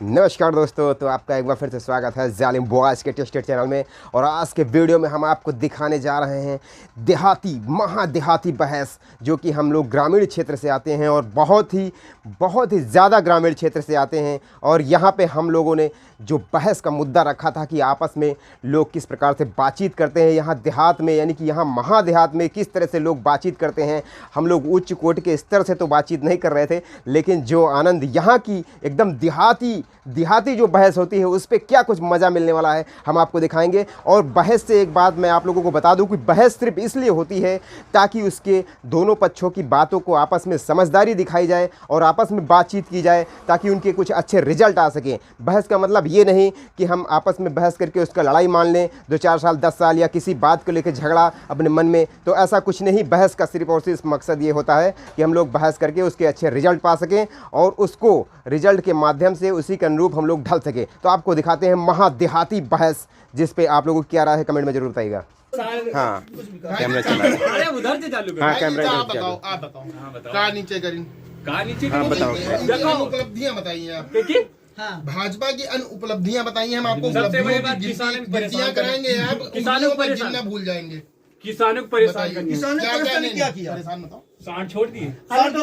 नमस्कार दोस्तों, तो आपका एक बार फिर से स्वागत है जालिम बॉयज़ के टेस्टेड चैनल में। और आज के वीडियो में हम आपको दिखाने जा रहे हैं देहाती महादेहाती बहस, जो कि हम लोग ग्रामीण क्षेत्र से आते हैं और बहुत ही ज़्यादा ग्रामीण क्षेत्र से आते हैं। और यहाँ पे हम लोगों ने जो बहस का मुद्दा रखा था कि आपस में लोग किस प्रकार से बातचीत करते हैं यहाँ देहात में, यानी कि यहाँ महादेहात में किस तरह से लोग बातचीत करते हैं। हम लोग उच्च कोटि के स्तर से तो बातचीत नहीं कर रहे थे, लेकिन जो आनंद यहाँ की एकदम देहाती जो बहस होती है उस पर क्या कुछ मज़ा मिलने वाला है हम आपको दिखाएंगे। और बहस से एक बात मैं आप लोगों को बता दूं कि बहस सिर्फ इसलिए होती है ताकि उसके दोनों पक्षों की बातों को आपस में समझदारी दिखाई जाए और आपस में बातचीत की जाए ताकि उनके कुछ अच्छे रिजल्ट आ सकें। बहस का मतलब ये नहीं कि हम आपस में बहस करके उसका लड़ाई मान लें 2-4 साल 10 साल या किसी बात को लेकर झगड़ा अपने मन में, तो ऐसा कुछ नहीं। बहस का सिर्फ और सिर्फ मकसद ये होता है कि हम लोग बहस करके उसके अच्छे रिजल्ट पा सकें और उसको रिजल्ट के माध्यम से उसी के अनुरूप हम लोग ढल सके। तो आपको दिखाते हैं महादेहाती बहस, जिस पे आप लोगों को क्या राय है कमेंट में जरूर बताइएगा। हाँ, कैमरा चला रहा है। अरे उधर से चालू कर। हाँ, कैमरा आप बताओ कहाँ नीचे करीन, कहाँ नीचे हाँ, बताओ। उपलब्धियां बताइए आप। हाँ। भाजपा की अन्य उपलब्धियां बताइए, हम आपको सबसे बड़ी उपलब्धियों बात की किसानों को गिनतियां परेशान कराएंगे। आप किसानों को उंगलियों पे परेशान गिनना भूल जाएंगे। किसानों को परेशान बताइए, करने क्या क्या किया? परेशान बताओ। सांड छोड़ दिए।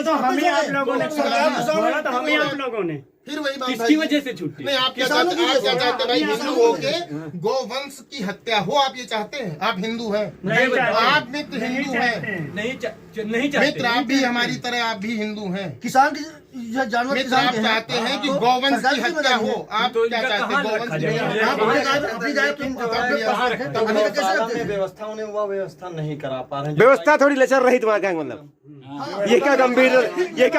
तो हमें आप लोगों ने छोड़ा, तो हमें आप लोगों ने फिर वही बात किसकी भाई। वजह से छूटी? नहीं, आप क्या चाहते भाई? हिंदू हो के गौवंश की हत्या हो, आप ये चाहते हैं? आप हिंदू हैं, आप मित्र हिंदू हैं, नहीं चाहते। मित्र आप भी हमारी तरह, आप भी हिंदू हैं। किसान की जानवर मित्र आप चाहते हैं कि गौवंश की हत्या हो, आप तो क्या इनका चाहते हैं? कहाँ गौवंश रखा की व्यवस्था उन्हें वह व्यवस्था नहीं करा पा रहे हैं। व्यवस्था थोड़ी लचर रही तुम्हारा क्या मतलब? ये क्या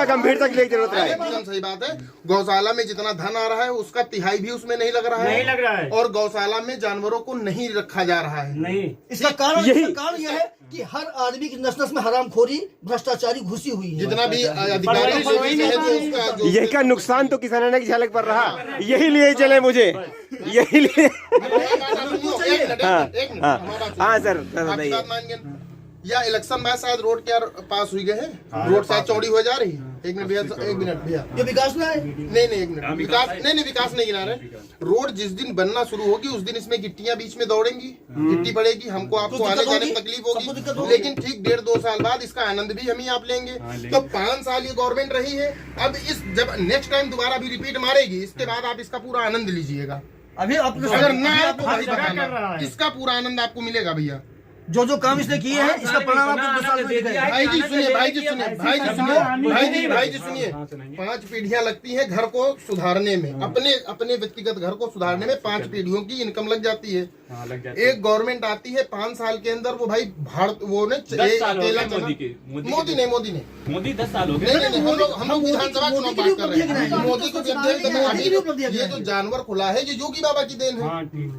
गंभीरता की जरूरत है? एकदम सही बात है। गौशाला में जितना धन आ रहा है उसका तिहाई भी उसमें नहीं लग रहा है, और गौशाला में जानवरों को नहीं रखा जा रहा है। नहीं, इसका कारण यह है कि हर आदमी की नस नस में हरामखोरी भ्रष्टाचारी घुसी हुई है। जितना भी अधिकारी है जो उसका जो यही का नुकसान तो किसानों की झलक पर रहा, यही लिए चले मुझे, यही लिए। हाँ सर, बताइए। या इलेक्शन बाद शायद रोड क्या पास हुई गए हैं, रोड शायद चौड़ी हो जा रही है। एक मिनट भैया, ये विकास में है? नहीं एक मिनट, विकास नहीं गिना रहे। रोड जिस दिन बनना शुरू होगी उस दिन इसमें गिट्टियां बीच में दौड़ेंगी, गिट्टी पड़ेगी, हमको आपको आने जाने में तकलीफ होगी, लेकिन ठीक 1.5-2 साल बाद इसका आनंद भी हम ही आप लेंगे। तो 5 साल ये गवर्नमेंट रही है, अब इस जब नेक्स्ट टाइम दोबारा भी रिपीट मारेगी, इसके बाद आप इसका पूरा आनंद लीजिएगा। अभी अगर ना आपको भाई बताना, इसका पूरा आनंद आपको मिलेगा भैया। जो काम इसने किए हैं इसका परिणाम आपको 2 साल में दिखेगा। भाई जी सुनिए 5 पीढ़ियां लगती हैं घर को सुधारने में, अपने व्यक्तिगत घर को सुधारने में 5 पीढ़ियों की इनकम लग जाती है। एक गवर्नमेंट आती है 5 साल के अंदर, वो भाई भारत वो ने मोदी ने 10 साल हो गए। नहीं, हम लोग विधानसभा चुनाव बात कर रहे हैं। मोदी को ये तो जानवर खुला है, ये योगी बाबा की देन है।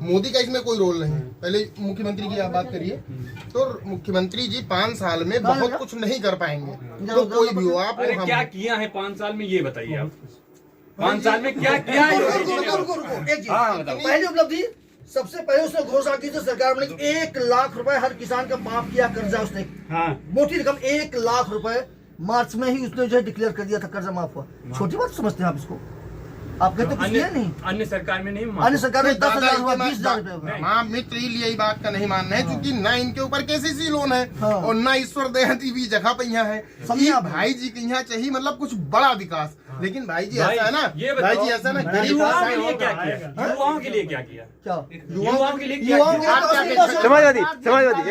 मोदी का इसमें कोई रोल नहीं। पहले मुख्यमंत्री की आप बात करिए, तो मुख्यमंत्री जी 5 साल में बहुत कुछ नहीं कर पाएंगे, तो कोई भी हो आप। अरे क्या किया है 5 साल में, ये बताइए आप। 5 साल में क्या किया है? पहली उपलब्धि सबसे पहले उसने घोषणा की थी सरकार ने 1 लाख रुपए हर किसान का माफ किया कर्जा। उसने मोटी रकम 1 लाख रुपए मार्च में ही उसने जो है डिक्लेयर कर दिया था, कर्जा माफ हुआ। छोटी बात समझते हैं आप इसको? आप कहते कुछ किया नहीं? अन्य सरकार में नहीं, अन्य सरकार में 10,000 हुआ, 20,000 रुपए। हाँ मित्र, यही बात का नहीं मानना है, क्योंकि ना इनके ऊपर केसीसी लोन है और ना ईश्वर दयाती भी जगह पे यहाँ है। भाई जी के यहाँ चाहिए मतलब कुछ बड़ा विकास, लेकिन भाई जी ऐसा है ना, भाई जी ऐसा ना, युवाओं के लिए क्या किया? युवाओं के लिए क्या किया? युवाओं के लिए क्या किया? समाजवादी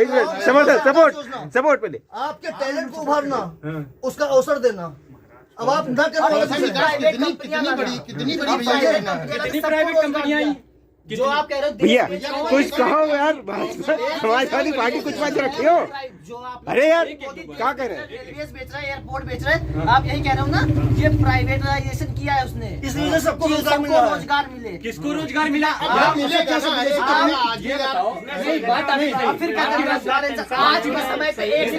एक मिनट, समर्थन सपोर्ट पहले आपके टैलेंट को उभारना, उसका अवसर देना। अब आप न कितनी बड़ी कितनी प्राइवेट कंपनियां आई जो आप कह रहे हो भैया, कुछ कहो यार, समाजवादी पार्टी कुछ बात रखी हो। जो आप अरे यार क्या कह रहे हैं? रेलवे बेच रहा है, एयरपोर्ट बेच रहे हैं, आप यही कह रहे हो ना? ये प्राइवेटाइजेशन किया है उसने, इसलिए सबको रोजगार मिले। किसको रोजगार मिला? ये बताओ। फिर क्या आज के समय पे एक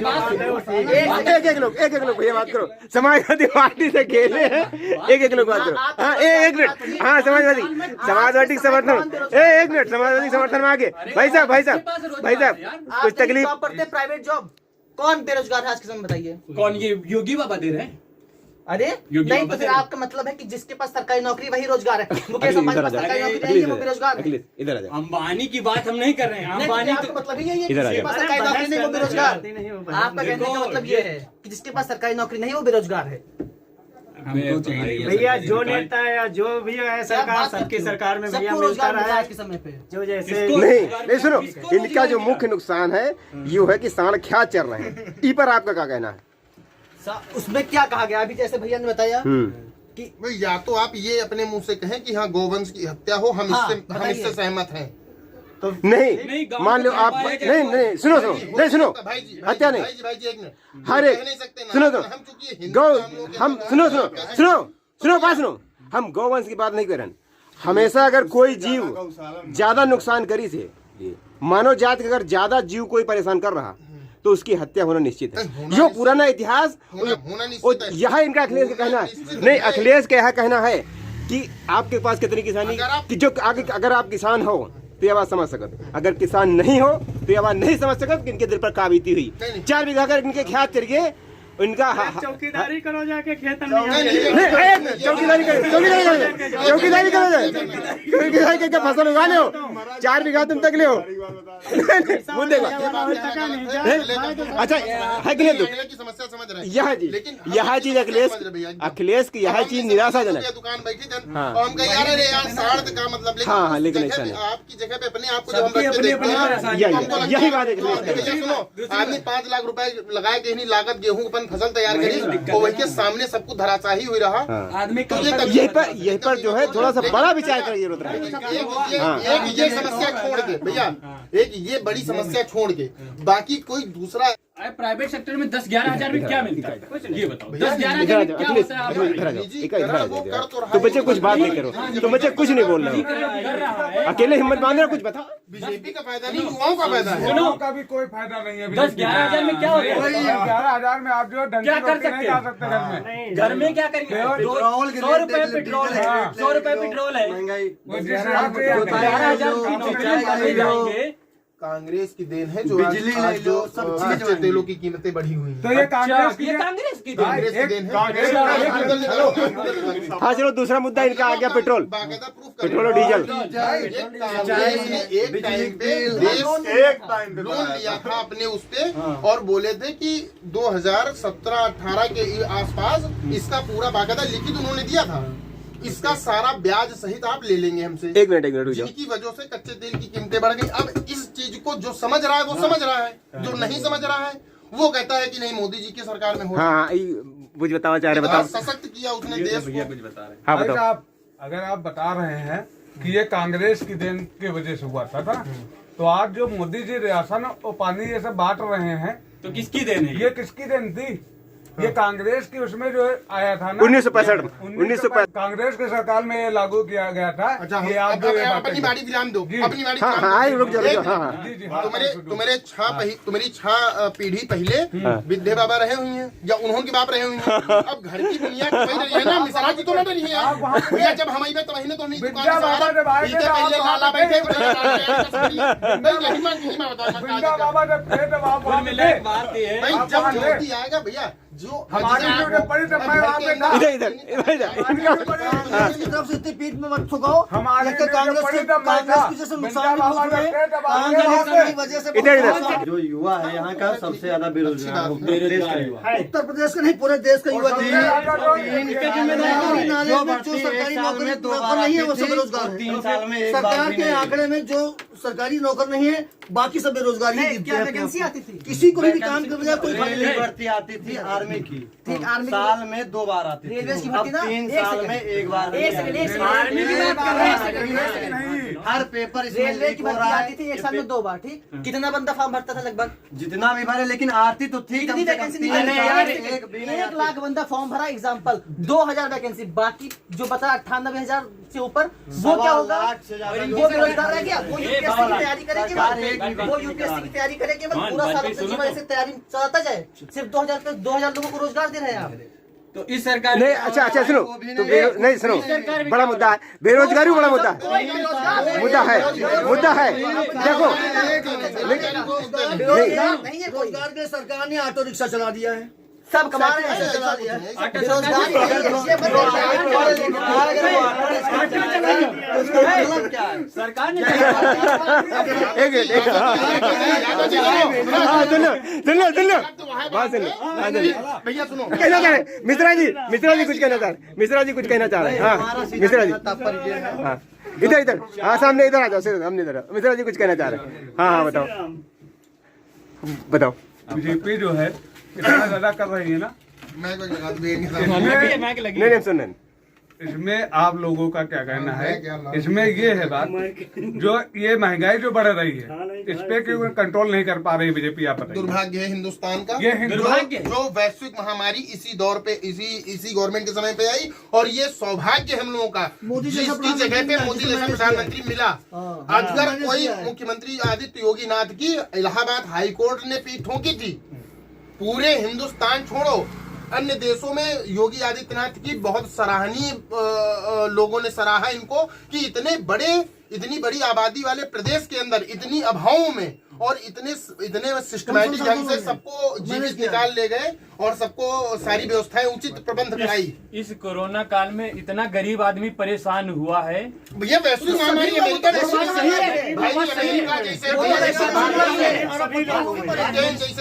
लोग भैया बात करो। समाजवादी पार्टी से खेले हैं, एक लोग बात करो। हाँ एक मिनट, हाँ समाजवादी समर्थन, एक मिनट, समाजवादी समर्थन में आगे। भाई साहब कुछ तकलीफ? प्राइवेट जॉब कौन बेरोजगार है आज के समय, बताइए? कौन? ये योगी बाबा दे रहे हैं। अरे नहीं तो फिर आपका मतलब है कि जिसके पास सरकारी नौकरी वही रोजगार है। मुकेश अंबानी के पास सरकारी नौकरी नहीं है, वो बेरोजगार है। इधर आ जाओ। अंबानी की बात हम नहीं कर रहे हैं। अंबानी आपका तो मतलब यही है कि इधर आ जिसके जाओ। पास सरकारी नौकरी नहीं वो बेरोजगार। आपका कहने का मतलब ये है कि जिसके पास सरकारी नौकरी नहीं वो बेरोजगार है। भैया जो नेता या जो भी है सरकार, सबकी सरकार में भैया सबको मिलता रोजगार मिला रहा आज है। के समय पे। जो जैसे नहीं सुनो, इनका जो मुख्य नुकसान है ये है कि सांड चल रहे हैं। ई पर आपका क्या कहना है? उसमें क्या कहा गया अभी जैसे भैया ने बताया कि भाई या तो आप ये अपने मुंह से कहें कि हाँ गौवंश की हत्या हो, हम हाँ, इससे सहमत हैं। तो नहीं मान लो आप नहीं सुनो भाई जी हत्या नहीं, भाई जी एक मिनट, हर एक कह नहीं सकते ना, सुनो हम चूंकि हिंदू गौ हैं, लोग हम कहते सुनो हैं, सुनो क्या है? सुनो बात सुनो, हम गौवंश की बात नहीं कर रहे हैं। हमेशा अगर कोई जीव ज्यादा नुकसान करी से मानव जाति का अगर ज्यादा जीव कोई परेशान कर रहा तो उसकी हत्या होना निश्चित है। जो पुराना इतिहास होना निश्चित है। यह इनका अखिलेश का कहना है। नहीं, अखिलेश का यह कहना है कि आपके पास कितनी किसानी कि जो आगे अगर आप किसान हो तो यह बात समझ सकते, अगर किसान नहीं हो तो यह बात नहीं समझ सकते कि इनके दिल पर क्या बीती हुई। 4 बीघा अगर इनके खेत चलिए उनका चौकीदारी करो जाके खेत में। चौकीदारी करो चौकीदारी करके फसल उगाने हो, 4 बीघा तुम तक ले हो। अच्छा है कि नहीं? की समस्या समझ रहे हैं। यह चीज अखिलेश की यह चीज निराशाजनक। दुकान बैठी थी और हम कहे यार साढ़ का मतलब, हाँ, लेकिन जगह ऐसा पे, नहीं। आपकी जगह पे अपने आप को जब हम रख के देखते हैं, यही हमको लगता यही है- बात है। भैया सुनो, आदमी 5 लाख रुपए लगा के इन्हीं लागत गेहूं अपन फसल तैयार करी और वही के सामने सब कुछ धराशाही हुई रहा। आदमी तो ये यही पर जो है थोड़ा सा बड़ा विचार करने की जरूरत है। एक ये समस्या छोड़ के भैया, एक ये बड़ी समस्या छोड़ के बाकी कोई दूसरा प्राइवेट सेक्टर में 10-11 हजार में क्या मिलता है ये बताओ। भैया, 10-11 इधर आ हजार जाओ, में क्या अखिलेश होता है? इधर आ जाओ, निजी इधर आ करा, जाओ। वो कर तो रहा तो है। बच्चे कुछ बात नहीं करो, तो बच्चे कुछ नहीं बोल रहे हो, अकेले हिम्मत बांध रहे हो, कुछ बता। बीजेपी का फायदा नहीं, युवाओं का फायदा है। सुनो, का भी कोई फायदा नहीं है। 10-11 हजार में क्या होता है? 11,000 में आप जो ढंग क्या की कर रोटी नहीं सकते खा हैं? सकते घर में। घर में क्या करेंगे? पेट्रोल के 100 रेट रुपए देख लो, पेट्रोल डीजल है, के रेट 100 रुपए देख लो, पेट्रोल है, महंगाई वो जिस हिसाब से 11,000 जाएंगे। कांग्रेस की देन है जो बिजली आज ले लो, जो सब चीज कच्चे तेलों की कीमतें बढ़ी हुई तो हैं। ये कांग्रेस की ये कांग्रेस की कांग्रेस की देन है। हाँ चलो, दूसरा मुद्दा इनका आ गया पेट्रोल, बाकायदा प्रूफ पेट्रोल और डीजल। कांग्रेस ने एक टाइम पे लोन लिया था अपने उस पे और बोले थे कि 2017-18 के आसपास इसका पूरा बाकायदा लिखित उन्होंने दिया था, इसका सारा ब्याज सहित आप ले लेंगे हमसे। एक मिनट रुक जाओ। जिनकी वजह से कच्चे तेल की कीमतें बढ़ गई। अब इस चीज को जो समझ रहा है वो समझ रहा है, जो नहीं समझ रहा है वो कहता है कि नहीं मोदी जी की सरकार में हो हाँ कुछ बताओ, चाह रहे बताओ। सशक्त किया उसने देश को। हाँ अगर बताओ। अगर आप बता रहे हैं कि ये कांग्रेस की देन की वजह से हुआ था तो आज जो मोदी जी राशन और पानी ये सब बांट रहे हैं तो किसकी देन है? ये किसकी देन थी? ये कांग्रेस की उसमें जो आया था ना 1965 कांग्रेस की सरकार में ये लागू किया गया था। अच्छा ये आप जो ये बातें अपनी बाड़ी विराम दो, जी। अपनी बाड़ी हाँ विराम हाँ दो। रुक जाओ, एक हाँ हाँ। जी जी हाँ, तुम्हारी 6 पीढ़ी पहले विद्या बाबा रहे हुई हैं या उन्होंने बाप रहे हुई हैं। अब घर की दुनिया तो वही रही है ना, मिश्रा जी तो ना रही है भैया। जब हम आई तो महीने तो नहीं दुकान विद्या बाबा जब आए थे तो पहले आप लाला वहाँ बैठे बिंदा बाबा जब थे तब आप वहाँ मिला थे। एक बात ये है, भाई आप जब वहाँ थे। मोदी आएगा भैया जो हमारी ड्यूटी पड़ी तब मैं वहाँ पे था। कांग्रेस की तरफ से इतनी पीठ में मत ठुकाओ। हमारी लेकिन ड्यूटी पड़ी तब मैं था। कांग्रेस की जैसे नुकसान बिंदा बाबा भी हुए, जब थे तब आप कांग्रेस वहाँ की पे। वजह से इधर जो युवा है यहाँ का सबसे ज्यादा बेरोजगार है, देश का युवा। उत्तर प्रदेश का नहीं पूरे देश का युवा जो जो सरकारी नौकरी नौकर नहीं है वो सब बेरोजगार है। 3 साल में एक बार सरकार भी के नहीं आंकड़े में जो सरकारी नौकर नहीं है बाकी सब बेरोजगारी ही गिनते क्या हैं। वैकेंसी आती थी? किसी को भी काम के बजाय कोई फायदा रेलवे नहीं। भर्ती आती थी आर्मी की, ठीक, आर्मी की- साल में 2 बार आती थी। रेलवे की अब भर्ती ना 3 एक साल सेकंड। में 1 बार एक सेकंड, एक सेकंड। आर्मी की बात कर रहे हैं, एक सेकंड, एक नहीं हर पेपर इसमें रेलवे की लीक हो भर्ती रहा है। आती थी एक साल में 2 बार। ठीक, कितना बंदा फॉर्म भरता था लगभग? जितना भी भरे लेकिन आती तो थी कितनी कम से कम वैकेंसी 3 निकाली? साल में एक एक भी नहीं 1 आती। लाख बंदा फॉर्म भरा, एग्जाम्पल 2000 वैकेंसी, बाकी जो बता 98,000 से ऊपर वो क्या होगा? 1.25 लाख से ज्यादा वो बेरोजगार रह गया। वो यूपीएससी की तैयारी करे सरकार एक केवल, भी वो यूपीएससी की तैयारी करे केवल, मान, पूरा बात साल भी सुनो अपने जीवन से तैयारी चलाता जाए। सिर्फ 2000 लोगों को रोजगार दे रहे हैं आप। तो इस सरकार नहीं अच्छा सुनो, तो नहीं सुनो, बड़ा मुद्दा है बेरोजगारी, बड़ा मुद्दा है, मुद्दा है देखो। बेरोजगार नहीं है, रोजगार के लिए सरकार ने ऑटो रिक्शा चला दिया है। सब कमा रहे हैं, चला दिया है। बेरोजगारी है, इसलिए मतलब क्या है? सरकार ने भैया सुनो, कहना चाह रहे मिश्रा जी कुछ कहना चाह रहे, मिश्रा जी कुछ कहना चाह रहे हैं। हाँ मिश्रा जी, हाँ इधर हाँ सामने इधर आ जाओ, सिर्फ हमने इधर, मिश्रा जी कुछ कहना चाह रहे हैं। हाँ बताओ। बीजेपी जो है इतना ज्यादा कर रही है ना, मैं कोई लगा दूं, नहीं सुन रहे। इसमें आप लोगों का क्या कहना है? इसमें ये है बात, जो ये महंगाई जो बढ़ रही है, इस पे क्यों कंट्रोल नहीं कर पा रही बीजेपी? आप बताइए। दुर्भाग्य है हिंदुस्तान का, ये दुर्भाग्य जो वैश्विक महामारी इसी दौर पे इसी गवर्नमेंट के समय पे आई, और ये सौभाग्य हम लोगों का जिसकी जगह पे मोदी जैसा प्रधानमंत्री मिला। अगर कोई मुख्यमंत्री आदित्य योगी नाथ की इलाहाबाद हाई कोर्ट ने पीठ ठोकी थी, पूरे हिंदुस्तान छोड़ो अन्य देशों में योगी आदित्यनाथ की बहुत सराहनीय लोगों ने सराहा इनको कि इतनी बड़ी आबादी वाले प्रदेश के अंदर इतनी अभावों में और इतने सिस्टमैटिक ढंग से सबको जीवित निकाल ले गए और सबको सारी व्यवस्थाएं उचित प्रबंध कराई। इस कोरोना काल में इतना गरीब आदमी परेशान हुआ है। भैया वैश्विक महामारी अमेरिका जैसे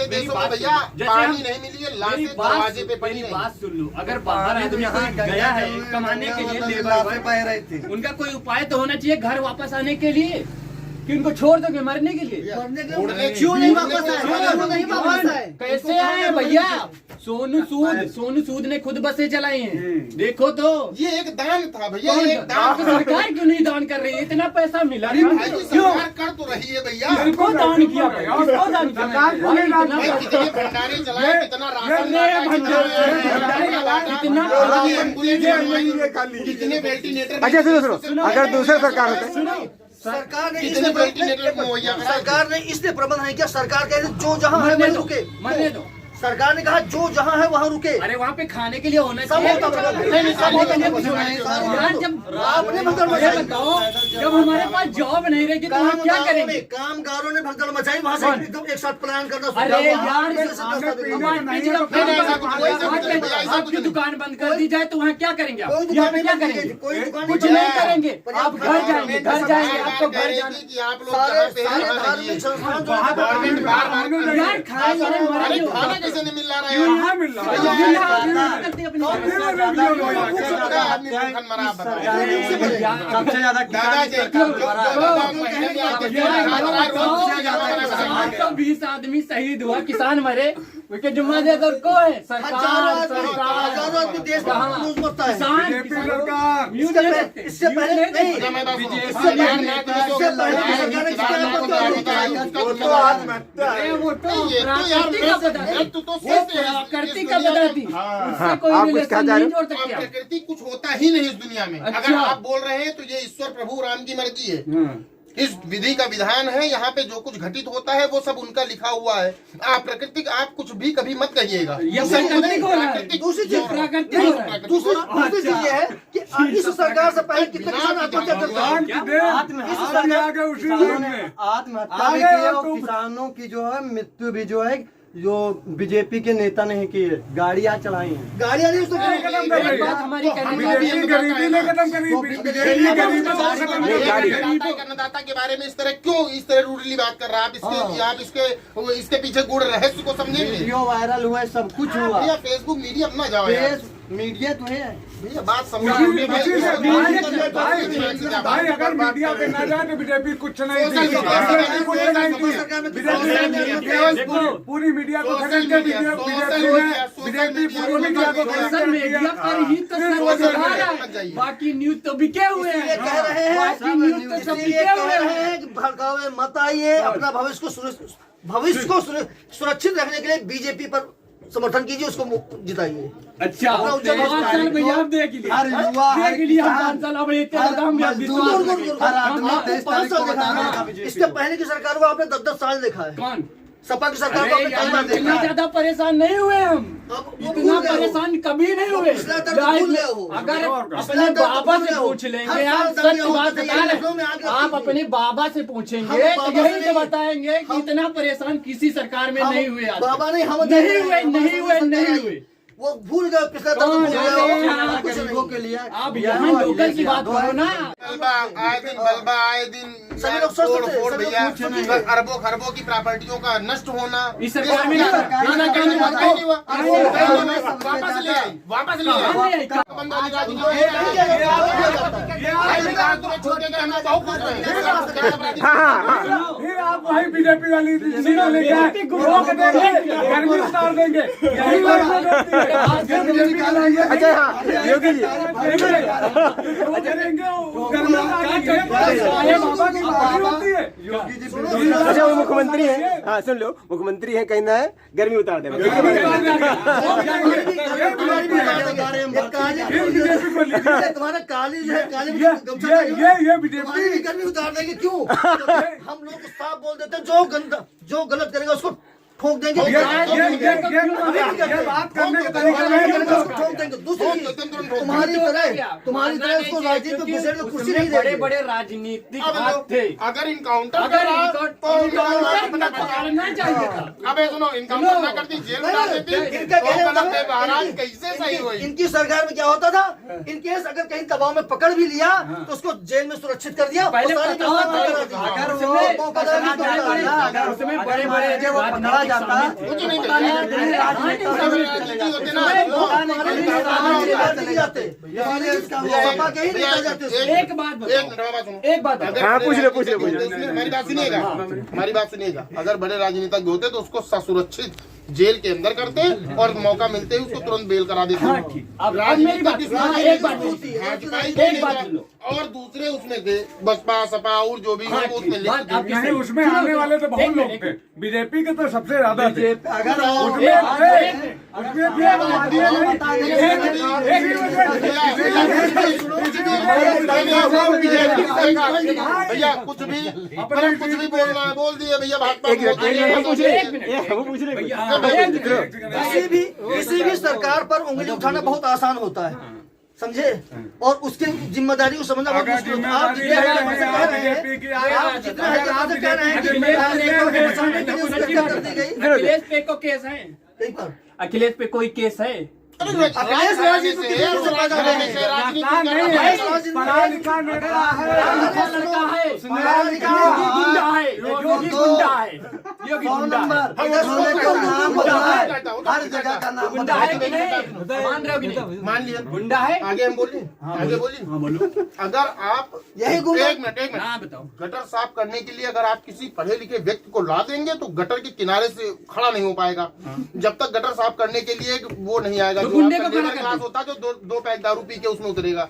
देशों में भैया पानी नहीं मिली है, लाशें दरवाजे पे पड़ी। बात सुन लो, अगर बाहर आदमी गया है कमाने के लिए, लेबर उनका कोई उपाय तो होना चाहिए घर वापस आने के लिए, कि उनको छोड़ दोगे मरने के लिए? क्यों नहीं वापस आए? कैसे आए भैया? सोनू सूद ने खुद बसें चलाई हैं, देखो तो। ये एक दान था भैया, ये एक दान आपकी सरकार क्यों नहीं दान कर रही है? इतना पैसा मिला सरकार कर तो रही है भैया। किसको दान किया? किसको दान किया? कितने भंडारे चलाए, कितना कितने वेंटिलेटर। अच्छा सुनो, अगर दूसरे सरकार होते, सरकार ने कितने वेंटिलेटर मुहैया कराए? सरकार ने इसलिए प्रबंध नहीं किया। सरकार कह रही जो जहाँ है वहीं रुके, मरने दो। सरकार ने कहा जो जहाँ है वहाँ रुके। अरे वहाँ पे खाने के लिए होना सब चाहिए। होता है। यार जब बताओ, जब हमारे पास जॉब नहीं रहेगी तो हम क्या करेंगे? कामगारों ने भगदड़ मचाई, वहाँ से एकदम एक साथ प्लान करना। अरे यार आपकी दुकान बंद कर दी जाए तो वहाँ क्या करेंगे? आप यहाँ पे क्या करेंगे? कुछ नहीं करेंगे। आप घर जाएंगे, आपको घर जाने कि आप लोग जहाँ पे हैं, सारे धार्मिक संस्थान यार खाना कैसे नहीं मिल रहा है? यहाँ मिल रहा है। सबसे ज्यादा तो 20 आदमी शहीद हुआ, किसान मरे, उसके जुम्मा दे तो को है सरकार। हजारों आदमी देश का न्यूज मरता है। किसान इससे पहले नहीं, प्रकृति का बताती, कोई आप कुछ रिलेशन कहा नहीं जोड़ सकते आप। प्रकृति कुछ होता ही नहीं इस दुनिया में। अच्छा। अगर आप बोल रहे हैं तो ये ईश्वर प्रभु राम की मर्जी है। इस विधि का विधान है, यहाँ पे जो कुछ घटित होता है वो सब उनका लिखा हुआ है। आप प्रकृति आप कुछ भी कभी मत कहिएगा। ये प्रकृति को हो रहा है। दूसरी चीज प्रकृति हो रहा है। दूसरी चीज ये है कि इस सरकार से पहले कितने किसान आत्महत्या करते हैं। आत्महत्या भी की है और किसानों की जो है मृत्यु भी जो है जो बीजेपी के नेता ने की है, गाड़ियाँ चलाई हैं। गाड़ियाँ नहीं उसको एक बात हमारी गरीबी ने खत्म करी, अन्नदाता के बारे में इस तरह रूडली बात कर रहा है। आप इसके पीछे गूढ़ रहस्य को समझेंगे। वीडियो वायरल हुआ है, सब कुछ हुआ। भैया फेसबुक मीडिया अपना जाओ यार। मीडिया तो है भैया, बात समझ भाई अगर मीडिया पे ना जाए तो बीजेपी कुछ नहीं थी। पूरी मीडिया को खरीद के बीजेपी पूरी मीडिया को सोशल मीडिया पर ही तो सब दिखा रहा है, बाकी न्यूज तो बिके हुए हैं। कह रहे हैं, बाकी न्यूज तो सब बिके कह हुए रहे हैं। हैं कि भड़कावे मत आइए, अपना भविष्य को सुरक्षित रखने के लिए बीजेपी पर समर्थन कीजिए, उसको जिताइए। अच्छा 5 साल भैया आप देख लिया, हर युवा देख लिया 5 साल। अब इतने दाम में इसके पहले की सरकार को आपने 10-10 साल देखा है। कौन? सपा की सरकार को आपने कई बार देखा इतना है। ज्यादा परेशान नहीं हुए हम, अब वो इतना भूल गए हो। परेशान कभी नहीं हुए। पिछला तक भूल गए हो। अगर पिछला अपने तक बाबा भूल से गए हो। पूछ लेंगे, हर आप साल सच दंगे बात होते थे, बता रहे लखनऊ में आग हैं, आप लगती थी। अपने बाबा से पूछेंगे हम तो बाबा से यही तो नहीं- बताएंगे कि इतना परेशान किसी सरकार में नहीं हुए आज तक। बाबा नहीं हम नहीं हुए, नहीं हुए, नहीं हुए। वो भूल गए, पिछला तक कौन भूल गए हो। है? कुछ गरीबों नहीं। के लिए आप यहाँ लोकल की बात करो ना। बल्बा आए दिन सभी लोग सोच तोड़ सकते हैं, फोड़ सभी लोग भैया, पूछ रहे हैं। अरबों खरबों की प्रॉपर्टियों का नष्ट होना, इस सरकार में नहीं हुआ। ना, ना, कहीं नहीं हुआ, कहीं नहीं हुआ। वापस ले आई, वापस ले आई। कहाँ ले आई? बंद वाली राज नहीं है। भाई विकास तुम्हें छोड़ के हम लोग बहुत खुश रहे। फिर आप वही बीजेपी वाली सीटों लेके आए, रोक देंगे, गर्मी उतार देंगे, यही बात होती है। आज फिर बीजेपी को लाएंगे, अच्छा हाँ योगी जी, वो करेंगे, वो गर्मी उतारेंगे, ये बाबा की बात होती है। अच्छा वो मुख्यमंत्री है, हाँ सुन लो, मुख्यमंत्री है, कहना है गर्मी उतार देना। तुम्हारा काली जो है, काली में गमछा ये बीजेपी तुम्हारी भी गर्मी उतार देंगे। क्यों? हम लोग साफ बोल देते हैं, जो गंदा जो गलत करेगा उसको ठोक देंगे। ये बात करने का तरीका नहीं है। ठोक देंगे। दूसरी तुम्हारी तरह उसको राजनीति में घुसेड़ के कुर्सी नहीं बड़े देंगे। बड़े राजनीतिक हाथ थे। अगर इनकाउंटर अगर करा तो इनकाउंटर करना चाहिए था। अबे सुनो, इनकाउंटर ना करती, जेल में डाल देती, इनका तो कहने गलत है, का महाराज कैसे सही हुई। इनकी सरकार में क्या होता था, इनकेस अगर कहीं दबाव में पकड़ भी लिया तो उसको जेल में सुरक्षित कर दिया। पहले वो सारी पता होता व्यवस्था था, करा दी। अगर उसमें वो मौकादारी तो होता था। उसमें बड़े बड़े वो पकड़ा जाता, कुछ नहीं पता नहीं चाहिए। राजनीतिक राजनीति होते ना, सपा के ही नेता जाते थे। एक बात एक बताओ, मिनट, बात सुनो। एक बात बताओ। हाँ पूछ लो पूछ लो पूछ लो। हमारी बात सुनिएगा, हमारी बात सुनिएगा। अगर बड़े राजनीतिक होते तो उसको सुरक्षित जेल के अंदर करते और मौका मिलते ही उसको तुरंत बेल करा देते। हाँ, ठीक। अब मेरी बात सुनो, हाँ, एक बात सुनो। एक बात सुनो। और दूसरे उसमें थे बसपा सपा और जो भी है वो उसमें लिस्ट बात आपकी नहीं, सही। उसमें आने वाले तो बहुत लोग थे, बीजेपी के तो सबसे ज्यादा थे। अगर भैया कुछ भी मतलब कुछ भी बोलना है बोल दिए भैया। भाजपा किसी भी सरकार पर उंगली उठाना बहुत आसान होता है, समझे, और उसकी जिम्मेदारी को समझना बहुत मुश्किल होता है। आप जितने कह रहे हैं, आप जितना है कह रहे हैं कि नेता को बचाने के लिए उसकी हत्या कर दी गई। अखिलेश पे को केस है, कई बार अखिलेश पे कोई केस है? अखिलेश राजनीति की तरफ से पैदा हुए हैं। पढ़ा लिखा नेता है, लड़का है, योगी गुंडा है, योगी गुंडा है, योगी गुंडा है। नाम बदला है, हर जगह का नाम गुंडा बदला है कि नहीं? मान रहे हो कि नहीं? मान लिया गुंडा है। आगे हम बोलिए, आगे बोलिए। अगर आप यही गुंडा एक मिनट हाँ बताओ। गटर साफ करने के लिए अगर आप किसी पढ़े लिखे व्यक्ति को ला देंगे तो गटर के किनारे से खड़ा नहीं हो पाएगा। जब तक गटर साफ करने के लिए एक वो नहीं आएगा तो जो गुंडे आपका को खड़ा लेबर कर क्लास दो। होता है जो दो पैक दारू पी के उसमें उतरेगा।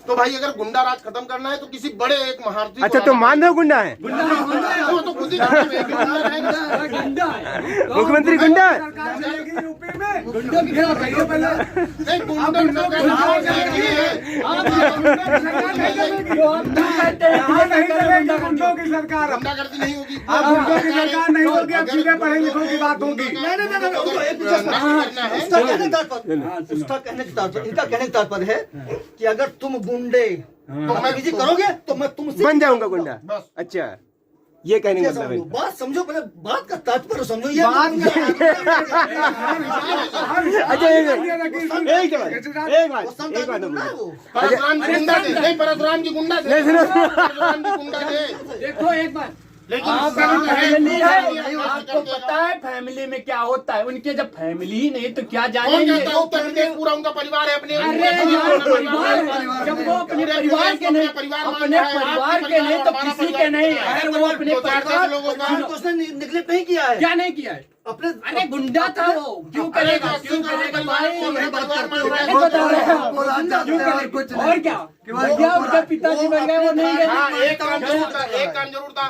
तो भाई अगर गुंडा राज खत्म करना है तो किसी बड़े एक महारथी अच्छा तो मान दो गुंडा है, वो तो खुद ही करना है, गुंडा रहेगा। गुंडा है। मुख्यमंत्री गुंडा है। सरकार चलेगी यूपी में। गुंडों की तरह कहिए पहले, नहीं, गुंडा सरकार नहीं है। जो हम तुम कहते हैं यहाँ नहीं चलेगी गुंडों की सरकार। गुंडागर्दी नहीं होगी। अब गुंडों की सरकार नहीं होगी, अब सीधे पढ़े लिखों की बात होगी। उसका कहने का तात्पर्य, इनका कहने का तात्पर्य है कि अगर तुम गुंडे बदतमीजी करोगे तो मैं तुमसे बन जाऊंगा गुंडा। अच्छा ये कहने का क्या मतलब है। समझो? बात समझो, पहले बात का तात्पर्य समझो। ये अच्छा एक बात गुंडा है वो। परशुराम की गुंडा थे, नहीं परशुराम की गुंडा थे, नहीं, सुनो। परशुराम की गुंडा थे। देखो एक बात, लेकिन आपका उसका फैमिली है, है, आपको पता है फैमिली में क्या होता है। उनके जब फैमिली ही नहीं तो क्या कौन जानेंगे? कहता है उत्तर प्रदेश पूरा उनका परिवार है अपने अरे यार परिवार, जब वो अपने परिवार के नहीं, अपने परिवार के नहीं तो किसी के नहीं है। अगर वो अपने परिवार परिवार को उसने निगलेक्ट नहीं किया है क्या नहीं किया है? अपने। अरे गुंडा था वो, क्यों करेगा, क्यों करेगा भाई? वही बात करते हो। नहीं बता रहे हैं, क्यों करेगा? और क्या भैया उनके पिताजी बन गए, वो नहीं हाँ, गए। एक काम जरूर था,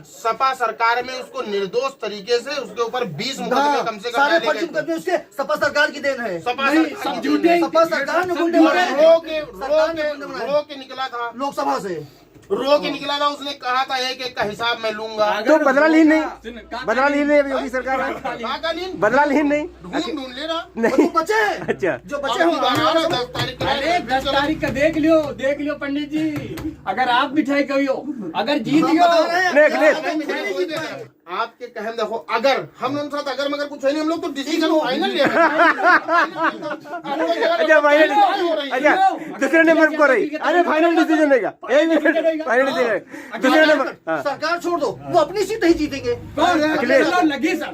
सपा सरकार में उसको निर्दोष तरीके से उसके ऊपर 20 मुकदमे कम से कम सारे डाले फर्जी गए थे। मुकदमे उसके सपा सरकार की देन है। सपा नहीं, सरकार सब की झूठे देन है। हैं। सपा सरकार ने गुंडे और बनाए। रो के सरकार ने गुंडे बनाए। रो के निकला था। लोकसभा से रो के निकला था, उसने कहा था एक एक का हिसाब मैं लूंगा। तो बदला ली नहीं, सुन, बदला ली नहीं अभी योगी सरकार ने, कहा का नहीं, बदला ली नहीं। ढूंढ ले रहा। नहीं बचे हैं। अच्छा जो बचे अब हों गाना आ रहा 10 तारीख का। अरे 10 तारीख का देख लियो पंडित जी, अगर आप मिठाई कहियो, अगर जीत हम गयो बता रहे हैं, नहीं, अखिलेश। आप मिठाई नहीं जीत पाए। आपके कहम देखो, अगर हम उन साथ अगर मगर कुछ है नहीं, हम लोग तो डिसीजन फाइनल ले रहे अच्छा फाइनल, अच्छा दूसरे नंबर पर रही। अरे फाइनल डिसीजन रहेगा, एक मिनट फाइनल डिसीजन दूसरे नंबर। हाँ सरकार छोड़ दो, वो अपनी सीट नहीं जीतेंगे। अखिलेश। लगी सर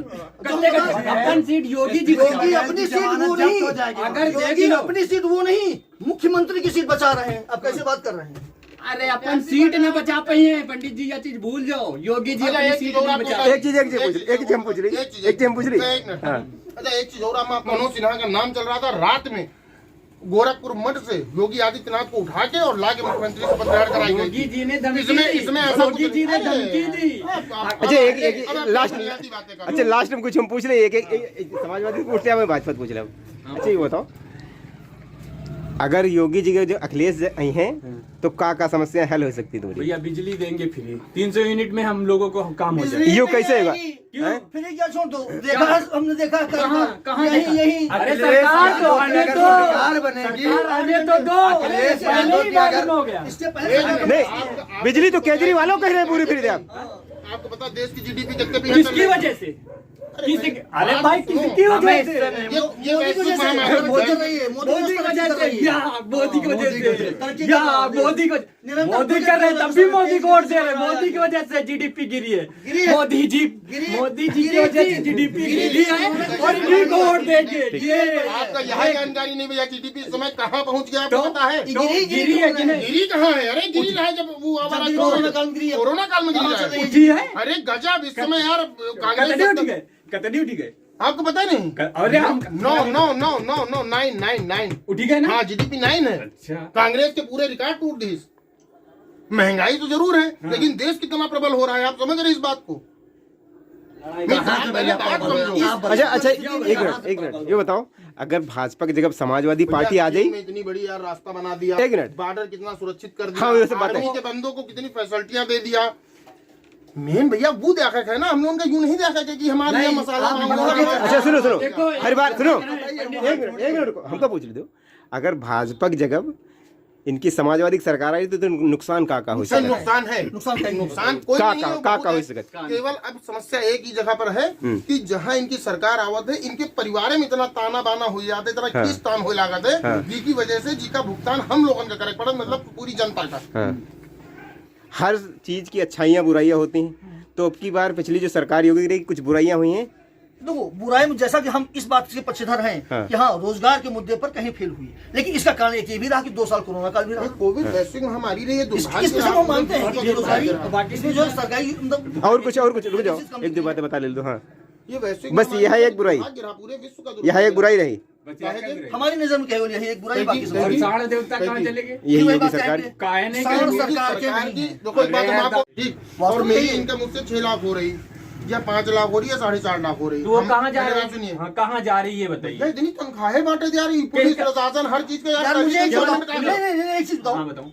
अपन सीट योगी जी योगी अपनी सीट वो नहीं, अगर योगी अपनी सीट वो नहीं, मुख्यमंत्री की सीट बचा रहे हैं। आप कैसे बात कर रहे हैं? अरे अपन सीट न बचा पाई है पंडित जी, यह चीज भूल जाओ, योगी जी अपनी सीट नहीं बचा। एक चीज हम पूछ रही, एक चीज हम पूछ रही। हाँ अच्छा एक चीज और, मनोज सिन्हा का नाम चल रहा था रात में, गोरखपुर मठ से योगी आदित्यनाथ को उठा के और ला के मुख्यमंत्री शपथ ग्रहण कराई गई। योगी जी ने धमकी इसमें दी, इसमें ऐसा योगी जी ने धमकी दी। अच्छा एक लास्ट, अच्छा लास्ट में कुछ हम पूछ रहे, एक समाजवादी पूछ रहे हैं, भाजपा पूछ रहे हैं। अच्छा ये बताओ, अगर योगी जी के जो अखिलेश आई हैं तो का समस्या हल हो सकती है तुम्हारी? भैया बिजली देंगे फ्री, 300 यूनिट में हम लोगों को काम हो जाएगा। यो कैसे होगा? क्यों? फिर क्या छोड़ दो, देखा हमने देखा कहाँ यही यही। अरे सरकार तो आने दो, सरकार बनेगी, सरकार आने तो दो, पहले ही मालूम हो गया। इससे पहले नहीं, बिजली तो केजरीवाल कह रहे हैं पूरी फ्री। आपको पता देश की जीडीपी कितने भी किसकी वजह से? अरे भाई किसकी वजह से? ये वैश्विक महामारी मोदी रही है, मोदी की वजह से, या मोदी की वजह से, या मोदी को निरंतर मोदी कर रहे तब भी मोदी को वोट दे रहे, मोदी की वजह से जीडीपी गिरी है, गिरी है। मोदी जी की वजह से जीडीपी गिरी है और इन्हीं को वोट देंगे। ये आपका यह जानकारी नहीं भैया, जीडीपी इस समय कहाँ पहुँच गया आपको पता है? गिरी है कि नहीं? गिरी कहाँ है? अरे गिरी रहा है जब वो हमारा कोरोना काल में गिरी है। कोरोना काल में गिरी रहा है। उठी है, अरे गजब इस समय यार कतनी उठी गए, कतनी उठी गए। आपको पता नहीं? अरे हम 9 उठी गए ना। हाँ जीडीपी 9 है। अच्छा कांग्रेस के पूरे रिकॉर्ड टूट दी। महंगाई तो जरूर है लेकिन देश कितना प्रबल हो रहा है आप समझ रहे इस बात को? अच्छा एक मिनट ये बताओ, अगर भाजपा की जगह समाजवादी पार्टी आ जाए, इतनी बड़ी यार रास्ता बना दिया, एक मिनट, बॉर्डर कितना सुरक्षित कर दिया, हाँ, वैसे बात है। आर्मी के बंदों को कितनी फैसिलिटियां दे दिया। मेन भैया वो देखा है ना, हम लोगों का यूं नहीं देखा कि हमारे यहाँ मसाला। अच्छा सुनो हर बार सुनो, एक मिनट रुको, हमको पूछ दो, अगर भाजपा की जगह इनकी समाजवादी की सरकार आई तो नुकसान का हो सकता है? नुकसान है, नुकसान कोई नहीं है, का हो सकता है? केवल अब समस्या एक ही जगह पर है कि जहाँ इनकी सरकार आवत है, इनके परिवार में इतना ताना बाना हो जाते, इतना किस तान हो लागत है, जिसकी वजह से जी का भुगतान हम लोगों का करे पड़े, मतलब पूरी जनता का। हर चीज की अच्छाइयाँ बुराइयां होती हैं, तो अब की बार पिछली जो सरकार योगी रही कुछ बुराइयां हुई हैं। देखो बुराई में जैसा कि हम इस बात के पक्षधर हैं कि हाँ रोजगार के मुद्दे पर कहीं फेल हुई, लेकिन इसका कारण एक ये भी रहा कि 2 साल कोरोना काल भी रहा। कोविड वैश्विक महामारी रही है, इसमें हम मानते हैं कि बेरोजगारी, इसमें जो सरकारी मतलब और कुछ रुक जाओ, एक दो बातें बता ले दो। हाँ ये वैश्विक बस यह एक बुराई, पूरे विश्व का यह एक बुराई रही, हमारी नजर में केवल यही एक बुराई, बाकी सब साढ़े देवता कहाँ चले गए? यही योगी सरकार काहे सरकार के की देखो एक बात हम आपको ठीक, और मेरी इनकम मुझसे 6 लाख हो रही या 5 लाख हो रही है, 4.5 लाख हो रही है, तो वो कहाँ जा रही सुनिए, है? कहाँ जा रही है बताइए? इतनी तनख्वाहें बांटे जा रही, पुलिस प्रशासन हर चीज का यार मुझे एक चीज बताओ, हाँ बताओ।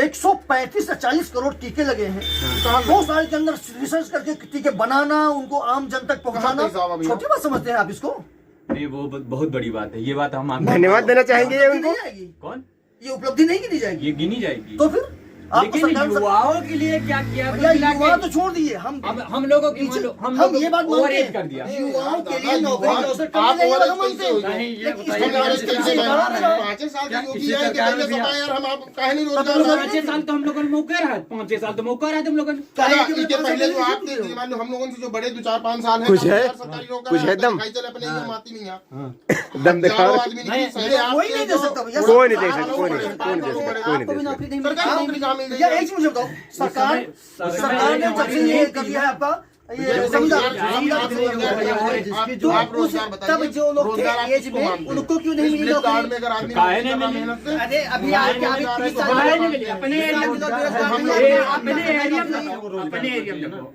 135 से 40 करोड़ टीके लगे हैं, 2 साल के अंदर रिसर्च करके टीके बनाना, उनको आम जन तक पहुंचाना, छोटी बात समझते हैं आप इसको? नहीं वो बहुत बड़ी बात है, ये बात हम मानते हैं। धन्यवाद देना चाहेंगे ये उनको। कौन? ये उपलब्धि नहीं गिनी जाएगी, ये गिनी जाएगी। तो फिर आपको लेकिन सरकार युवाओं के लिए क्या किया? युवा तो छोड़ दिए, हम लोगों की हम ये बात मानते हैं कर दिया, युवाओं के लिए नौकरी के अवसर कम मिलेंगे, हम मानते हैं। नहीं ये लेकिन बताइए, इसके कारण 5 साल की योगी है कि पहले समय यार हम आप काहे नहीं रोजगार 5 साल तो हम लोगों ने मौका रहा, 5 साल तो मौका रहा तुम लोगों ने। इसके पहले जो आपके मान लो हम लोगों से जो बड़े 2-4-5 साल है, कुछ है दम, चले अपने ये माती नहीं दम दिखाओ, आदमी नहीं कोई नहीं दे सकता भैया, कोई नहीं दे सकता, कोई नहीं दे सकता। सरकारी नौकरी कहाँ मिल रही या है? एक चीज मुझे बताओ, सरकार ने जब से ये कर दिया है आपका तो तब जो लोग थे एज में उनको क्यों नहीं मिली नौकरी? अरे अभी अपने एरिया में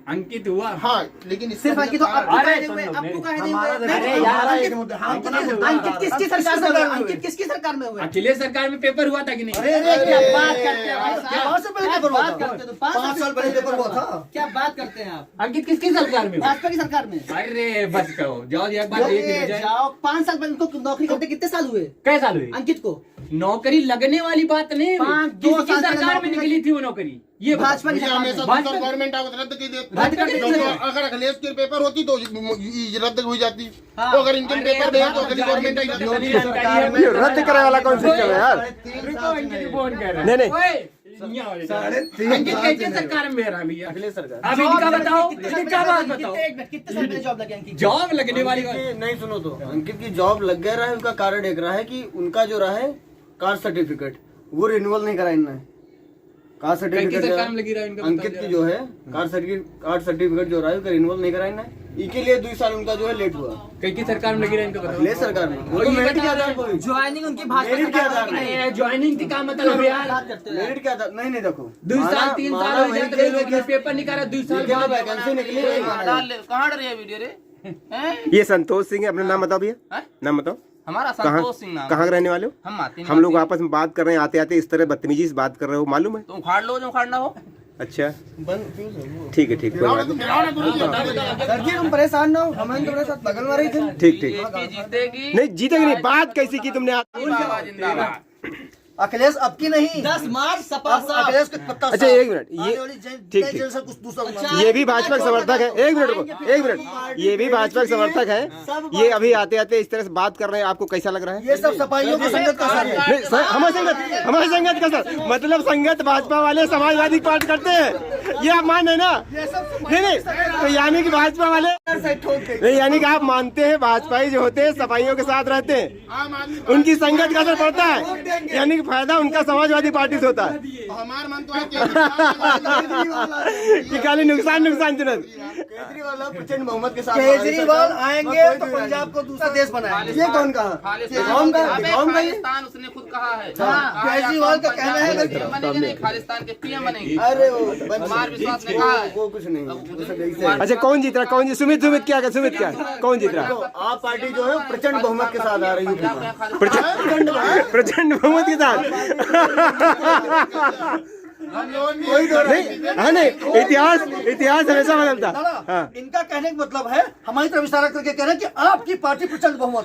अंकित हुआ। हाँ लेकिन सिर्फ अंकित आपको कहे हुए, आपको कहे नहीं हुए। अंकित किसकी सरकार में हुए? अंकित किसकी सरकार में हुए? अखिलेश सरकार में पेपर हुआ था कि नहीं? अरे क्या बात करते हैं भाई? 5 साल पहले पेपर हुआ था। 5 साल पहले पेपर हुआ था। क्या बात करते हैं आप? अंकित किसकी सरकार में? भाजपा की सरकार में। अरे बस करो, जाओ एक बार जाओ। 5 साल पहले उनको नौकरी करते कितने साल हुए? कैसे साल हुए? अंकित को नौकरी लगने वाली बात नहीं, किसकी सरकार में निकली थी वो नौकरी? ये भाजपा की हमेशा गवर्नमेंट रद्द की देती। अगर अखिलेश के पेपर होती तो रद्द हो जाती, तो अगर इनके पेपर दे तो अगली गवर्नमेंट रद्द करे वाला कौन सिस्टम है यार? नहीं नहीं अंकित कैसे सरकार में रहा भैया? अखिलेश सरकार। अब इनका बताओ, इनका बात बताओ, कितने साल पहले जॉब लगे अंकित? जॉब लगने वाली बात नहीं, सुनो तो अंकित की जॉब लग गया रहा है। उनका कारण एक रहा है कि उनका जो रहा है कास्ट सर्टिफिकेट वो रिन्यूअल नहीं करा इनने। कास्ट सर्टिफिकेट सरकार में लगी रहा इनका अंकित की जो है कास्ट सर्टिफिकेट जो रहा है उसका रिन्यूअल नहीं करा इनने। इसके लिए 2 साल उनका जो है लेट हुआ। कई की सरकार में लगी रहा इनका बताओ? अखिलेश सरकार में वो तो मेरिट के आधार पर ज्वाइनिंग उनकी भाजपा मेरिट के आधार नहीं है। ज्वाइनिंग थी का मतलब यार? मेरिट के आधार नहीं देखो 2 साल 3 साल हो जाते रेलवे के पेपर निकाला 2 साल बाद वैकेंसी निकली। कहाँ रही है वीडियो रे? ये संतोष सिंह है, अपना नाम बताओ भैया, नाम बताओ। हमारा कहाँ संतोष सिंह नाम। कहाँ के रहने वाले हो? हम लोग आपस में बात कर रहे हैं, आते आते इस तरह बदतमीजी से बात कर रहे हो, मालूम है? तुम उखाड़ लो जो उखाड़ना हो। अच्छा ठीक है, ठीक कोई बात नहीं। तुम परेशान ना हो, हमारे तुम्हारे साथ बगल में रही थे। ठीक ठीक जीतेगी नहीं जीतेगी नहीं। बात कैसी की तुमने? जिंदाबाद। अखिलेश अब की नहीं 10 मार्च सपा अखिलेश को पत्ता। अच्छा एक मिनट, ये ठीक ठीक, कुछ दूसरा ये भी भाजपा के समर्थक है। एक मिनट, ये भी भाजपा के समर्थक है। ये अभी आते आते इस तरह से बात कर रहे हैं, आपको कैसा लग रहा है? ये सब सपाइयों की संगत का असर है। नहीं हमारे संगत का सर मतलब संगत भाजपा वाले समाजवादी पार्टी करते हैं, ये आप मान है ना? नहीं तो यानी कि भाजपा वाले नहीं, यानी कि आप मानते हैं भाजपाई जो होते हैं सफाइयों के साथ रहते हैं, उनकी संगत का असर पड़ता है, यानी कि फायदा उनका समाजवादी पार्टी से होता है। हमारा मन तो कि खाली नुकसान तुरंत। केजरीवाल प्रचंड बहुमत के साथ केजरीवाल आएंगे तो पंजाब को दूसरा देश बनाएंगे। ये कौन कहा? खालिस्तान उसने खुद कहा है। केजरीवाल का कहना है बनेंगे नहीं, खालिस्तान के पीएम बनेंगे। अरे कुमार विश्वास ने कहा है। वो कुछ नहीं। अच्छा कौन जीत रहा? कौन सुमित क्या कौन जीत रहा? आप पार्टी जो है प्रचंड बहुमत के साथ आ रही है। प्रचंड बहुमत के साथ नहीं, इतिहास हमेशा बदलता। हाँ। इनका कहने का मतलब है हमारी तरफ इशारा करके कह रहे हैं कि आपकी पार्टी प्रचंड बहुमत।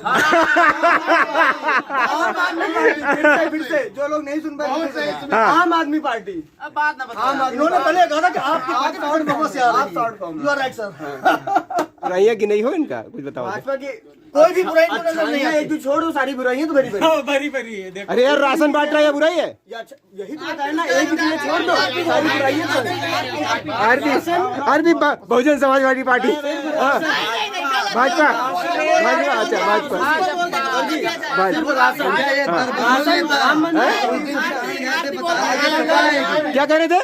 फिर से जो लोग नहीं सुन पाए, आम आदमी पार्टी। अब बात ना बताओ। इन्होंने पहले कहा था कि आपकी पार्टी प्रचंड बहुमत से आ रही है। You are right sir. बुराइयाँ की नहीं हो इनका कुछ बताओ। भाजपा की कोई भी बुराई नजर नहीं है। एक दो छोड़ दो, सारी बुराइयां तो बड़ी बड़ी है। अरे यार राशन बांट रहा है, बुराई है? यही तो बताया ना, एक दूसरे छोड़ दो, सारी बुराइयां आरबी बहुजन समाजवादी पार्टी, भाजपा अच्छा भाजपा क्या कह रहे थे?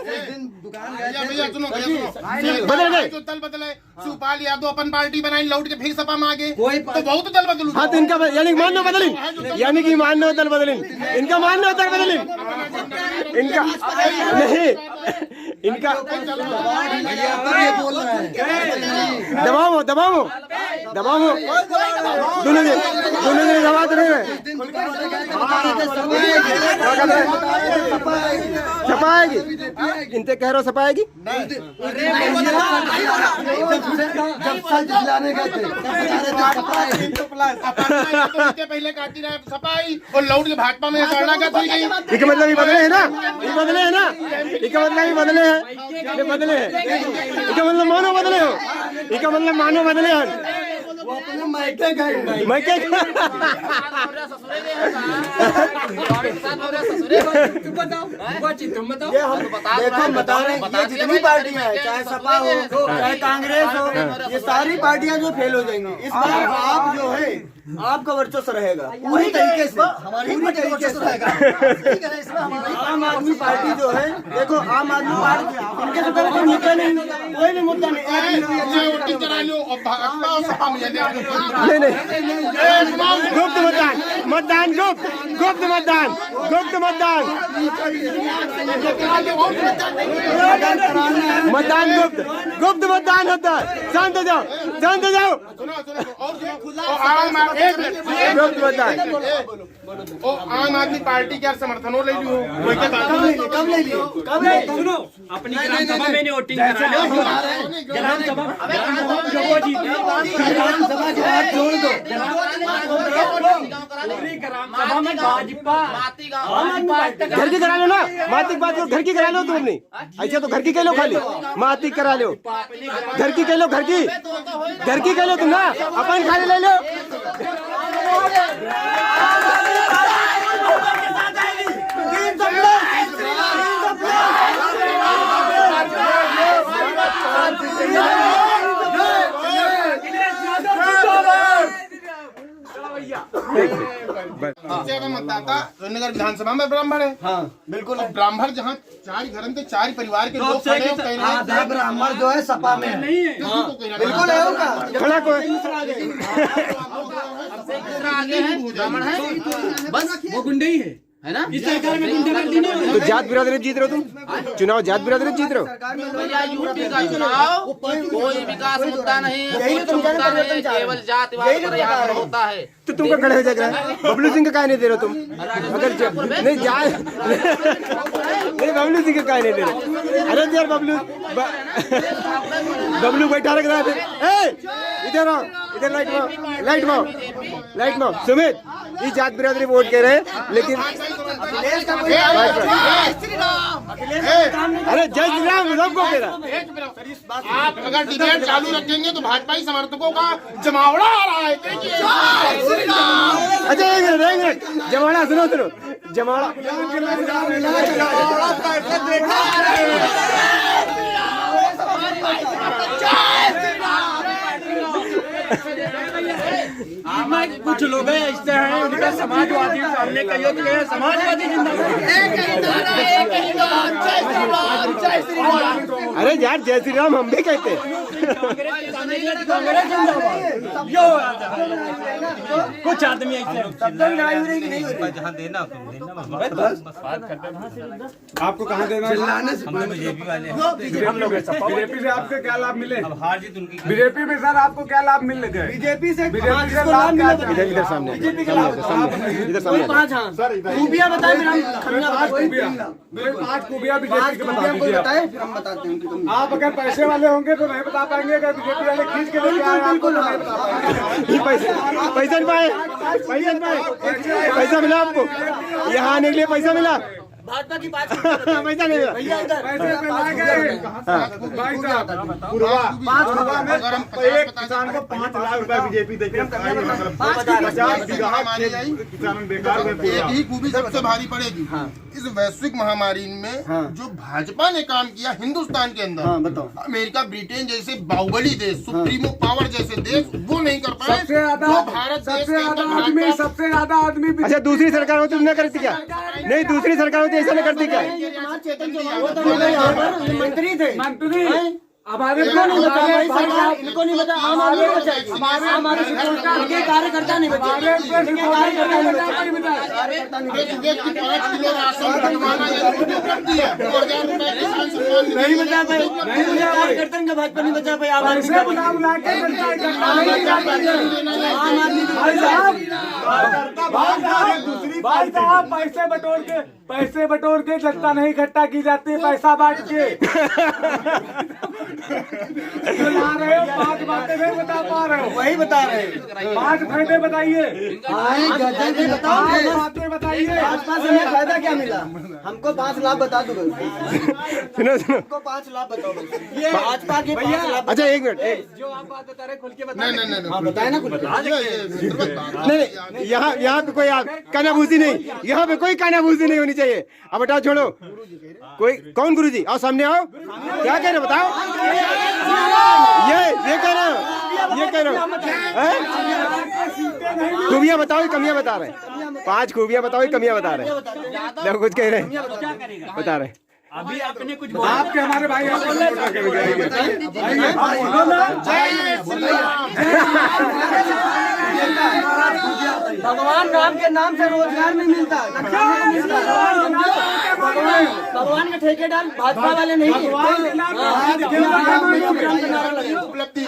बदल गए तो दल बदले। शिवपाल यादव अपन पार्टी बनाई, लौट के फिर सपा में आ गए तो बहुत दल बदलू। हाँ तो इनका यानी मानना बदलिन, यानी कि मानना दल बदलिन, इनका मानना दल बदलिन, इनका नहीं, इनका दबाओ दोनों दिन दबा तो नहीं है। छपाएगी इनसे कह रहे हो, छपाएगी पहले काटी रहा सफाई और लौट के भाजपा में करना क्या थी गई। इसका मतलब ये बदले है ना, ये बदले है ना, इसका मतलब ये बदले हैं, ये बदले हैं, इसका मतलब मानो बदले हो, इसका मतलब मानो बदले हैं। मैके तुम बताओ। देखो बता रहे हैं, ये जितनी पार्टियां हैं, चाहे सपा हो चाहे कांग्रेस हो, ये सारी पार्टियां जो फेल हो जाएंगी। इस बार आप जो है आपका वर्चस्व रहेगा पूरी तरीके से, हमारी पार्टी का वर्चस्व रहेगा। आम आदमी पार्टी जो है, देखो आम आदमी पार्टी इनके तो कोई निकले नहीं, कोई भी मुद्दा नहीं वोटिंग करा लो और भाजपा और सपा में नहीं गुप्त मतदान, मतदान गुप्त, गुप्त मतदान, गुप्त मतदान, मतदान गुप्त, गुप्त मतदान होता है। शांत हो जाओ, शांत हो जाओ। गुप्त मतदान आम आदमी पार्टी क्या समर्थनों ले लियो कब ले लियो सुनो, अपनी ग्राम सभा में नहीं वोटिंग करा लो। ग्राम सभा जो वो जीते, ग्राम सभा की बात छोड़ दो। पूरी ग्राम सभा में भाजपा घर की करा लो ना, मातिक बात करो, घर की करा लो तुम अपनी। ऐसा तो घर की कह लो, खाली मातिक करा लो, घर की कह लो, घर की कह लो तुम ना, अपन खाली ले लो। ज्यादा मतदाता नगर विधानसभा में ब्राह्मण है। हाँ बिल्कुल। ब्राह्मण जहाँ 4 घर थे, 4 परिवार के लोग खड़े हो, कह रहे हैं ब्राह्मण जो है सपा में है। बिल्कुल है होगा। खड़ा कोई ब्राह्मण है बस वो गुंडे ही है ना। इस सरकार में गुंडागर्दी नहीं होगी। तो जात बिरादरी जीत रहे हो तुम, चुनाव जात बिरादरी जीत रहे हो। भैया यूपी का चुनाव कोई विकास मुद्दा नहीं, कोई मुद्दा नहीं, केवल जातिवाद पर यहाँ पर होता है। तो तुमको खड़े हो जाएगा। बबलू सिंह का काहे नहीं दे रहे हो तुम? अगर नहीं जाए नहीं, बबलू सिंह का काहे नहीं दे रहे? अरे यार बबलू बैठा रख रहा है। इधर आओ, इधर लाइट माओ, लाइट माओ, लाइट माओ। सुमित, ये जात बिरादरी वोट कह रहे हैं, लेकिन अरे जय श्री राम सबको कह रहा। आप अगर डिबेट चालू रखेंगे तो भाजपा ही समर्थकों का जमावड़ा आ रहा है। अच्छा एक मिनट, जमाड़ा सुनो, जमाड़ा कुछ लोग ऐसे हैं, उनका समाजवादी सामने का युद्ध है, समाजवादी जिंदाबाद। अरे यार जय श्री राम हम भी कहते हैं। कुछ आदमी ऐसे आपको कहाँ देना है? बीजेपी से आपको क्या लाभ मिले? बीजेपी में सर आपको क्या लाभ मिल गए? बीजेपी से बीजेपी से लाभ क्या? इधर सामने, इधर सामने। खूबियां बताए मेरा। 5 खूबियां बीजेपी के बता दीजिए आप। फिर हम बताते हैं उनकी कमी। आप अगर पैसे वाले होंगे तो नहीं बता पाएंगे, अगर बीजेपी वाले खींच के लेके आए आपको तो नहीं बता पाएंगे। ये पैसा नहीं पाए, पैसा मिला आपको? यहाँ आने के लिए पैसा मिला? भाजपा की बात पैसा नहीं मिला। पैसे मिला गए भाई साहब। 5 में एक किसान को 5 लाख रुपए बीजेपी देके एक ही खूबी सबसे भारी पड़ेगी इस वैश्विक महामारी में। जो भाजपा ने काम किया हिंदुस्तान के अंदर, अमेरिका ब्रिटेन जैसे बाहुबली देश, सुप्रीमो पावर जैसे देश वो नहीं कर पाए। सबसे ज्यादा आदमी अच्छा दूसरी सरकार होती तो न करती क्या? नहीं दूसरी सरकार होती ऐसा नहीं करती क्या? मंत्री थे। मंत्री हमारे इनको नहीं बता, आम आदमी को चाहिए। हमारे इनके कार्यकर्ता नहीं बचे, इनके कार्यकर्ता नहीं बचे। 5 किलो राशन बनवाना ये करती है। 2000 रुपए किसान सम्मान निधि नहीं बचा पाए, कार्यकर्ता का भाजपा नहीं बचा पाए। आम आदमी का भाई साहब पैसे बटोर के जनता नहीं इकट्ठा की जाती, पैसा बांट के बता रहे हो। 5 बातें नहीं बता पा रहे हो, वही बता रहे हैं। 5 फायदे बताइए। बातें बताइए। भाजपा से हमें फायदा क्या मिला? हमको 5 लाभ बता दो। सुनो हमको 5 लाभ बताओ। भाजपा के 5 लाभ। अच्छा एक मिनट, जो आप बात बता रहे खुल के बता। नहीं बताए ना कुछ। नहीं यहाँ पे कोई कानाभूसी नहीं, यहाँ पे कोई कानाभूसी नहीं होनी चाहिए। अब बताओ छोड़ो, कोई कौन गुरुजी? आओ सामने आओ, क्या कह रहे बताओ? ये कह रहे हो, ये कह रहे हो खूबियाँ बताओ, कमियाँ बता रहे हैं। 5 खूबियाँ बताओ, कमियाँ बता रहे हैं। कुछ कह रहे हैं, बता रहे हैं। अभी आपने कुछ आपके हमारे भाई भगवान राम के नाम से रोजगार नहीं मिलता, भगवान के ठेकेदार भाजपा वाले नहीं है। उपलब्धि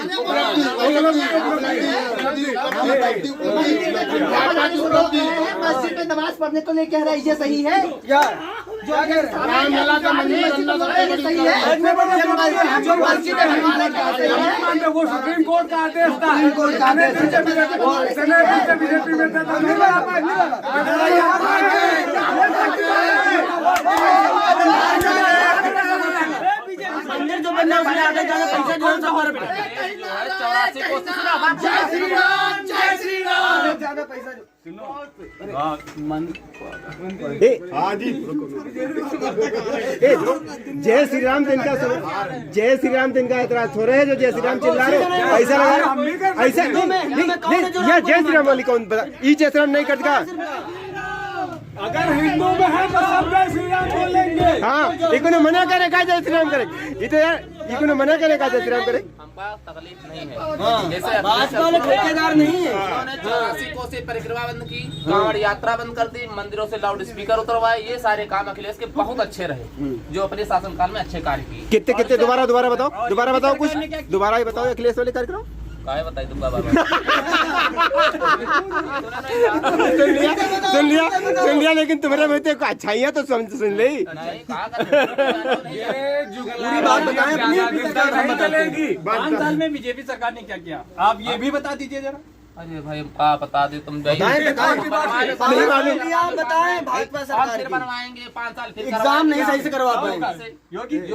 मस्जिद में नमाज पढ़ने को नहीं कह रहा है, ये सही है? रामलला का मंदिर सही है? जो मस्जिद है हमारे क्या सही है? वो सुप्रीम कोर्ट का आदेश था। बीजेपी में मंदिर जो बनना है उसमें आगे जाना पैसा जो है हमारे पे 84 कोशिश ज्यादा पैसा जय श्री राम दिन का जय श्री राम दिन का एतराज थोड़े है जो जय श्री राम चिल्ला रहे हो। ऐसा लगा ऐसा नहीं जय श्री राम वाली कौन बता ये जय श्री राम नहीं करता। अगर हिंदू में है तो सब जय श्री राम बोलेंगे। हाँ इनको मना करेगा जय श्री राम करे, ये तो यार इनको मना करेगा जय श्री राम करे। हमको तकलीफ नहीं है। जैसे भाजपा वाले ठेकेदार नहीं है। उन्होंने 84 कोस से परिक्रमा बंद की, कांवड़ यात्रा बंद कर दी, मंदिरों से लाउड स्पीकर उतरवाए, ये सारे काम अखिलेश के बहुत अच्छे रहे जो अपने शासनकाल में अच्छे कार्य किए। कितने कितने दोबारा बताओ कुछ दोबारा ही बताओ अखिलेश वाले कार्यक्रम काहे बताई दूंगा बाबा। सुन लिया लेकिन तुम्हारे में तो अच्छाइयाँ तो सुन ली। नहीं कहा कर पूरी बात बताएं अपनी। 5 साल में बीजेपी सरकार ने क्या किया, आप ये भी बता दीजिए जरा। अरे भाई क्या बता दे तुम बताएं भाजपा सरकार फिर बनवाएंगे 5 साल फिर एग्जाम नहीं सही से करवा पाए,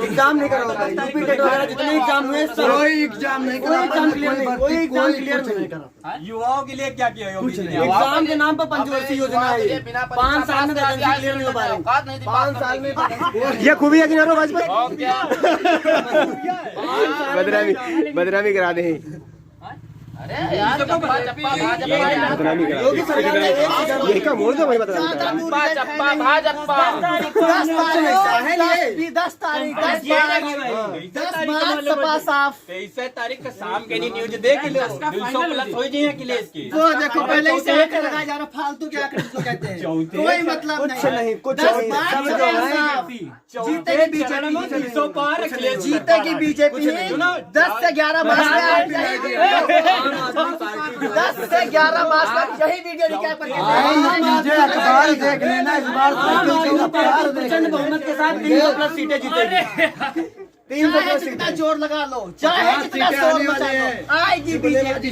एग्जाम नहीं करवा पाए, यूपी टेट वगैरह जितने एग्जाम हुए कोई एग्जाम नहीं कोई एग्जाम क्लियर नहीं करा। युवाओं के लिए क्या किया योगी जी ने? एग्जाम के नाम पर पंचवर्षीय योजना है, 5 साल में वैकेंसी क्लियर नहीं हो पा रही, 5 साल में ये खूबी है कि ना भाजपा और क्या बदनामी करा दे। अरे यार चप्पा चप्पा भाजपा योगी सरकार ने यही का मोड़ तो वही बता चप्पा चप्पा भाजपा 10 तारीख 10 मार्च सपा साफ 23 तारीख का शाम के नहीं न्यूज देख लो, 200 प्लस हो जाए अखिलेश की। वो देखो पहले ही से लगाया जा रहा, फालतू क्या कहते हैं, कोई मतलब नहीं, कुछ नहीं, 10 मार्च सपा साफ जीतेगी बीजेपी, 200 पार अखिलेश जीतेगी बीजेपी। 10 से 11 मार्च में 10 से 11 मार्च तक यही वीडियो रिकॉर्ड करके अखबार देख लेना, इस बार प्रचंड बहुमत के साथ 300+ सीटें जीतेगी। 300 जितना जोर लगा लो, चाहे जितना शोर मचा लो, आएगी बीजेपी।